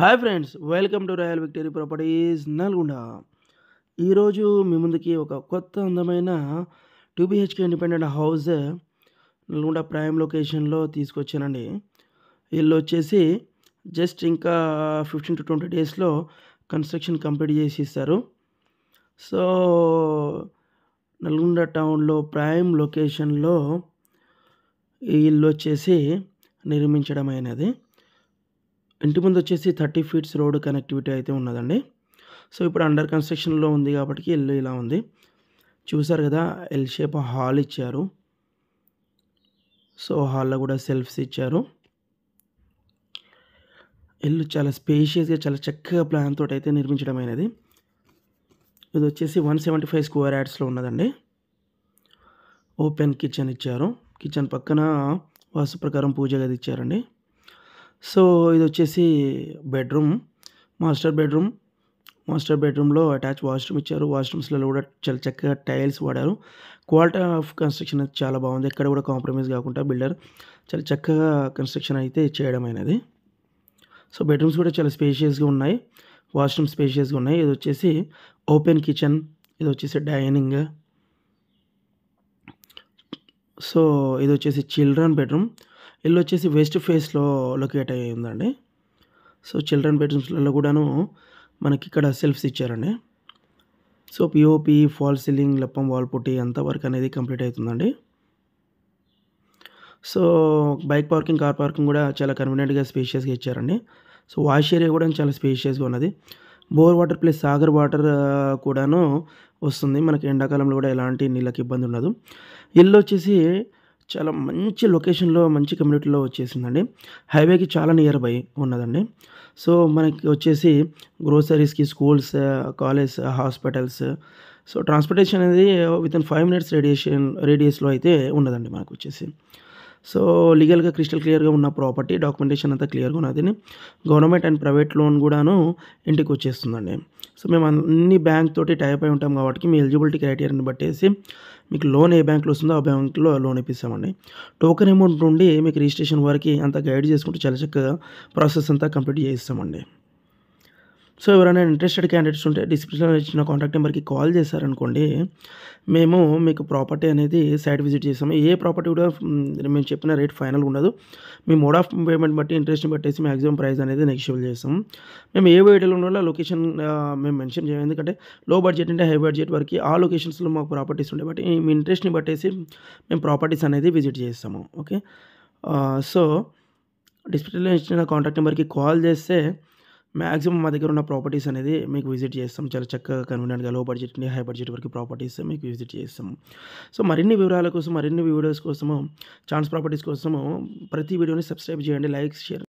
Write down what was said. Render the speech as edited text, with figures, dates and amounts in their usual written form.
Hi friends, welcome to royal victory properties Nalgonda. ఈరోజు మీ ముందుకి ఒక కొత్త అందమైన 2 BHK independent house Nalgonda prime లొకేషన్లో తీసుకొచ్చానండి. ఇల్లు వచ్చేసి జస్ట్ ఇంకా 15 to 20 డేస్లో కన్స్ట్రక్షన్ కంప్లీట్ చేసి ఇస్తారు. సో నల్గొండ టౌన్లో ప్రైమ్ లొకేషన్లో ఈ ఇల్లు వచ్చేసి నిర్మించడమైనది. ఇంటి ముందు వచ్చేసి 30 ఫీట్స్ రోడ్ కనెక్టివిటీ అయితే ఉన్నదండి. సో ఇప్పుడు అండర్ కన్స్ట్రక్షన్లో ఉంది కాబట్టి ఇల్లు ఇలా ఉంది. చూసారు కదా, ఎల్ షేప్ హాల్ ఇచ్చారు. సో హాల్లో కూడా సెల్ఫ్స్ ఇచ్చారు. ఇల్లు చాలా స్పేషియస్గా చాలా చక్కగా ప్లాన్ తోటి అయితే నిర్మించడమైనది. ఇది వచ్చేసి 175 స్క్వేర్ యార్డ్స్లో ఉన్నదండి. ఓపెన్ కిచెన్ ఇచ్చారు. కిచెన్ పక్కన వాస్తు ప్రకారం పూజ గది ఇచ్చారండి. సో ఇది వచ్చేసి బెడ్రూమ్, మాస్టర్ బెడ్రూమ్లో అటాచ్ వాష్రూమ్ ఇచ్చారు. వాష్రూమ్స్లలో కూడా చాలా చక్కగా టైల్స్ వాడారు. క్వాలిటీ ఆఫ్ కన్స్ట్రక్షన్ అయితే చాలా బాగుంది. ఎక్కడ కూడా కాంప్రమైజ్ కాకుండా బిల్డర్ చాలా చక్కగా కన్స్ట్రక్షన్ అయితే చేయడమైనది. సో బెడ్రూమ్స్ కూడా చాలా స్పేషియస్గా ఉన్నాయి. వాష్రూమ్ స్పేషియస్గా ఉన్నాయి. ఇది వచ్చేసి ఓపెన్ కిచెన్, ఇది వచ్చేసి డైనింగ్. సో ఇది వచ్చేసి చిల్డ్రన్ బెడ్రూమ్. ఇల్లు వచ్చేసి వెస్ట్ ఫేస్లో లొకేట్ అయ్యి ఉందండి. సో చిల్డ్రన్ బెడ్రూమ్స్లలో కూడాను మనకి ఇక్కడ సెల్ఫ్స్ ఇచ్చారండి. సో పిఓపి, ఫాల్ సీలింగ్, లప్పం వాల్ పుట్టి అంత వర్క్ అనేది కంప్లీట్ అవుతుందండి. So bike parking, car parking కూడా చాలా కన్వీనియంట్గా స్పేషియస్గా ఇచ్చారండి. సో వాష్ ఏరియా కూడా చాలా స్పేషియస్గా ఉన్నది. Bore water plus Sagar water కూడాను వస్తుంది. మనకి ఎండాకాలంలో కూడా ఎలాంటి నీళ్ళకి ఇబ్బంది ఉండదు. ఇల్లు వచ్చేసి చాలా మంచి లొకేషన్లో, మంచి కమ్యూనిటీలో వచ్చేసిందండి. హైవేకి చాలా నియర్ బై ఉన్నదండి. సో మనకి వచ్చేసి గ్రోసరీస్కి, schools, college, hospitals, so transportation అనేది వితిన్ 5 minutes రేడియస్లో అయితే ఉన్నదండి మనకు వచ్చేసి. సో లీగల్గా క్రిస్టల్ క్లియర్గా ఉన్న ప్రాపర్టీ, డాక్యుమెంటేషన్ అంతా క్లియర్గా ఉన్నది. గవర్నమెంట్ అండ్ ప్రైవేట్ లోన్ కూడాను ఇంటికి వచ్చేస్తుందండి. సో మేము అన్ని బ్యాంక్ తోటి టైప్ అయి ఉంటాం కాబట్టి మీ ఎలిజిబిలిటీ క్రైటీరియాని బట్టేసి మీకు లోన్ ఏ బ్యాంక్లో వస్తుందో ఆ బ్యాంక్లో లోన్ ఇప్పిస్తామండి. టోకెన్ అమౌంట్ నుండి మీకు రిజిస్ట్రేషన్ వరకు అంతా గైడ్ చేసుకుంటూ చాలా చక్కగా ప్రాసెస్ అంతా కంప్లీట్ చేయిస్తామండి. సో ఎవరైనా ఇంట్రెస్టెడ్ క్యాండిడేట్స్ ఉంటే డిస్క్రిప్షన్లో ఇచ్చిన కాంటాక్ట్ నెంబర్కి కాల్ చేశారనుకోండి, మేము మీకు ప్రాపర్టీ అనేది సైట్ విజిట్ చేస్తాము. ఏ ప్రాపర్టీ కూడా మేము చెప్పిన రేట్ ఫైనల్ ఉండదు. మీ మోడ్ ఆఫ్ పేమెంట్ బట్టి, ఇంట్రెస్ట్ని బట్టేసి మ్యాక్సిమం ప్రైస్ అనేది నెగోషియబుల్ చేస్తాము. మేము ఏ వీడియోలో ఉండాలో లొకేషన్ మేము మెన్షన్ చేయం. ఎందుకంటే లో బడ్జెట్ అంటే హై బడ్జెట్ వరకు ఆ లొకేషన్స్లో మాకు ప్రాపర్టీస్ ఉంటాయి. బట్ మీ ఇంట్రెస్ట్ని బట్టేసి మేము ప్రాపర్టీస్ అనేది విజిట్ చేస్తాము. ఓకే, సో డిస్ప్లేలో ఇచ్చిన కాంటాక్ట్ నెంబర్కి కాల్ చేస్తే మ్యాక్సిమం మా దగ్గర ఉన్న ప్రాపర్టీస్ అనేది మీకు విజిట్ చేస్తాం. చాలా చక్కగా కన్వీనియంట్గా లో బడ్జెట్ నుండి హై బడ్జెట్ వరకు ప్రాపర్టీస్ మీకు విజిట్ చేస్తాము. సో మరిన్ని వివరాల కోసం, మరిన్ని వీడియోస్ కోసము, ఛాన్స్ ప్రాపర్టీస్ కోసము ప్రతి వీడియోని సబ్స్క్రైబ్ చేయండి, లైక్, షేర్.